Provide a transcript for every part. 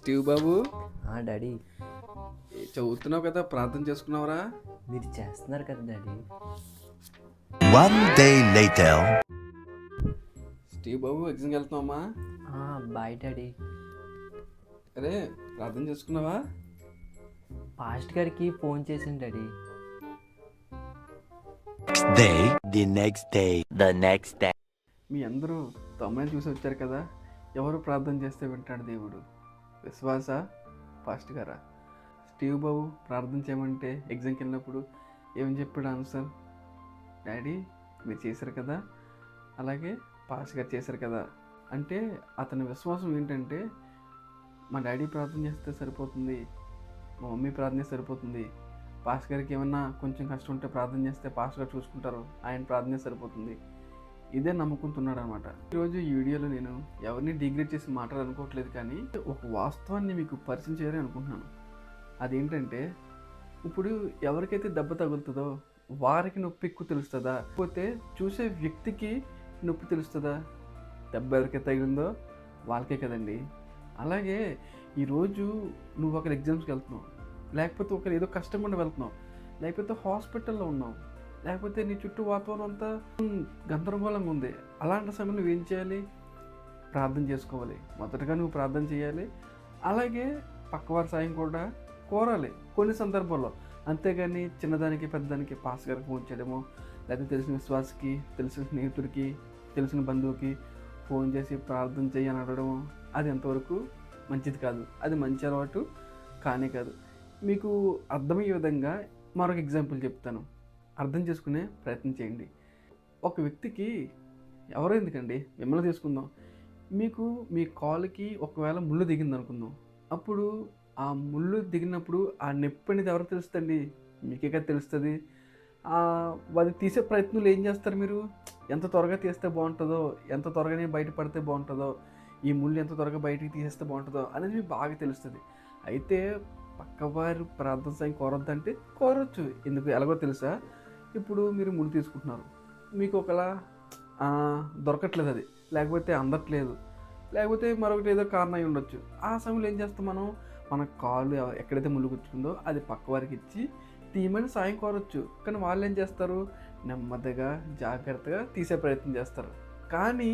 Steve బాబు, daddy చదువుతున్నావు కదా, ప్రార్థన చేసుకున్నావురా? మీరు చేస్తున్నారు కదా daddy. One day later. Steve బాబు, ఎగ్జామ్కి వెళ్తున్నావమ్మా? Bye daddy. అరే, ప్రార్థన చేసుకున్నావా? పాస్ట్ గారికి ఫోన్ చేసింది డాడీ. Next day. మీ అందరూ తమ్ముని చూసి వచ్చారు కదా, ఎవరు ప్రార్థన చేస్తే వింటాడు దేవుడు? విశ్వాస పాస్ట్ గారా? స్టీవ్ బాబు ప్రార్థన చేయమంటే ఎగ్జామ్కి వెళ్ళినప్పుడు ఏమని చెప్పాడు ఆన్సర్? డాడీ మీరు చేశారు కదా, అలాగే పాస్ట్ గారు చేశారు కదా. అంటే అతని విశ్వాసం ఏంటంటే, మా డాడీ ప్రార్థన చేస్తే సరిపోతుంది, మా మమ్మీ ప్రార్థన చేస్తే సరిపోతుంది, పాస్ట్ గారికి ఏమన్నా కొంచెం కష్టం ఉంటే ప్రార్థన చేస్తే పాస్ట్ గారు చూసుకుంటారు, ఆయన ప్రార్థన సరిపోతుంది, ఇదే నమ్ముకుంటున్నాడు అనమాట. ఈరోజు ఈ వీడియోలో నేను ఎవరిని డిగ్రేడ్ చేసి మాట్లాడాలనుకోవట్లేదు, కానీ ఒక వాస్తవాన్ని మీకు పరిచయం చేయాలని అనుకుంటున్నాను. అదేంటంటే, ఇప్పుడు ఎవరికైతే దెబ్బ తగులుతుందో వారికి నొప్పి ఎక్కువ తెలుస్తుందా, లేకపోతే చూసే వ్యక్తికి నొప్పి తెలుస్తుందా? దెబ్బ ఎవరికైతే తగిలిందో వాళ్ళకే కదండి. అలాగే ఈరోజు నువ్వు ఒకరి ఎగ్జామ్స్కి వెళ్తున్నావు, లేకపోతే ఒకరు ఏదో కష్టం కూడా వెళ్తున్నావు, లేకపోతే హాస్పిటల్లో ఉన్నావు, లేకపోతే నీ చుట్టూ వాతావరణం అంతా గందరగోళంగా ఉంది. అలాంటి సమయంలో నువ్వేం చేయాలి? ప్రార్థన చేసుకోవాలి. మొదటగా నువ్వు ప్రార్థన చేయాలి, అలాగే పక్కవారి సాయం కూడా కోరాలి కొన్ని సందర్భాల్లో. అంతేగాని చిన్నదానికి పెద్దదానికి పాస్ గారికి ఫోన్ చేయడమో, లేకపోతే తెలిసిన విశ్వాసకి, తెలిసిన స్నేహితుడికి, తెలిసిన బంధువుకి ఫోన్ చేసి ప్రార్థన చేయని అడగడము, అది ఎంతవరకు మంచిది కాదు. అది మంచి అలవాటు కానే కాదు. మీకు అర్థమయ్యే విధంగా మరొక ఎగ్జాంపుల్ చెప్తాను, అర్థం చేసుకునే ప్రయత్నం చేయండి. ఒక వ్యక్తికి, ఎవరో ఎందుకండి, మిమ్మల్ని తీసుకుందాం, మీకు మీ కాలుకి ఒకవేళ ముళ్ళు దిగింది అనుకుందాం. అప్పుడు ఆ ముళ్ళు దిగినప్పుడు ఆ నొప్పి అనేది ఎవరికి తెలుస్తుంది? మీకే కదా తెలుస్తుంది. అది తీసే ప్రయత్నంలో ఏం చేస్తారు మీరు? ఎంత త్వరగా తీస్తే బాగుంటుందో, ఎంత త్వరగానే బయటపడితే బాగుంటుందో, ఈ ముళ్ళు ఎంత త్వరగా బయటికి తీసేస్తే బాగుంటుందో అనేది మీకు బాగా తెలుస్తుంది. అయితే పక్కవారు ప్రార్థన సాయం కోరొద్దంటే కోరొచ్చు. ఎందుకు? ఎలాగో తెలుసా? ఇప్పుడు మీరు ముళ్ళు తీసుకుంటున్నారు, మీకు ఒకలా దొరకట్లేదు, అది లేకపోతే అందట్లేదు, లేకపోతే మరొకటి ఏదో కారణం అయి ఉండొచ్చు. ఆ సమయంలో ఏం చేస్తాం మనం? మన కాలు ఎక్కడైతే ముళ్ళు గుచ్చుకుందో అది పక్క వారికి ఇచ్చి తీయమని సాయం కోరొచ్చు. కానీ వాళ్ళు ఏం చేస్తారు? నెమ్మదిగా జాగ్రత్తగా తీసే ప్రయత్నం చేస్తారు. కానీ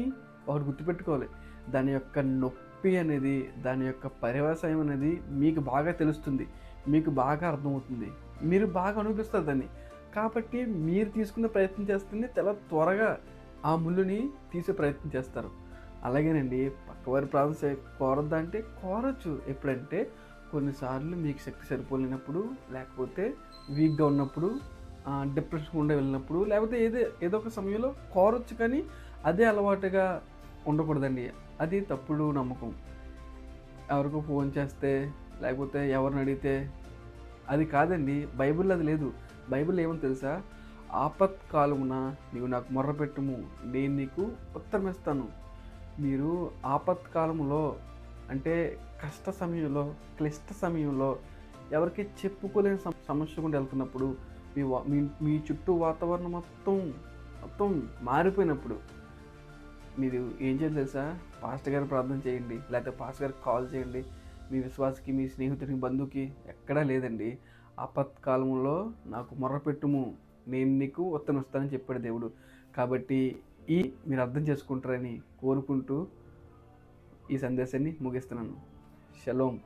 ఒకటి గుర్తుపెట్టుకోవాలి, దాని యొక్క నొప్పి అనేది, దాని యొక్క పర్యవసాయం అనేది మీకు బాగా తెలుస్తుంది, మీకు బాగా అర్థమవుతుంది, మీరు బాగా అనుభవిస్తారు దాన్ని. కాబట్టి మీరు తీసుకునే ప్రయత్నం చేస్తుంది చాలా త్వరగా ఆ ముళ్ళుని తీసే ప్రయత్నం చేస్తారు. అలాగేనండి, పక్కవారి ప్రార్థన కోరద్దా అంటే కోరచ్చు. ఎప్పుడంటే కొన్నిసార్లు మీకు శక్తి సరిపోలేనప్పుడు, లేకపోతే వీక్గా ఉన్నప్పుడు, డిప్రెషన్ గుండా వెళ్ళినప్పుడు, లేకపోతే ఏదో ఒక సమయంలో కోరొచ్చు. కానీ అదే అలవాటుగా ఉండకూడదండి. అది తప్పుడు నమ్మకం. ఎవరికో ఫోన్ చేస్తే, లేకపోతే ఎవరిని అడిగితే, అది కాదండి. బైబిల్లో అది లేదు. బైబిల్లో ఏమని తెలుసా? ఆపత్కాలమున నీవు నాకు మొర్రపెట్టుము, నేను నీకు ఉత్తరం ఇస్తాను. మీరు ఆపత్కాలంలో, అంటే కష్ట సమయంలో, క్లిష్ట సమయంలో, ఎవరికి చెప్పుకోలేని సమస్య గుండా వెళ్తున్నప్పుడు, మీ చుట్టూ వాతావరణం మొత్తం మారిపోయినప్పుడు మీరు ఏం చేయాలి తెలుసా? పాస్టర్ గారు ప్రార్థన చేయండి, లేకపోతే పాస్టర్ గారికి కాల్ చేయండి. మీ విశ్వాసకి, మీ స్నేహితుడికి, బంధువుకి ఎక్కడా లేదండి. ఆపత్కాలంలో నాకు మొర్రపెట్టుము, నేను నీకు ఉత్తరం ఇస్తానని చెప్పాడు దేవుడు. కాబట్టి మీరు అర్థం చేసుకుంటారని కోరుకుంటూ ఈ సందేశాన్ని ముగిస్తున్నాను. షలోమ్.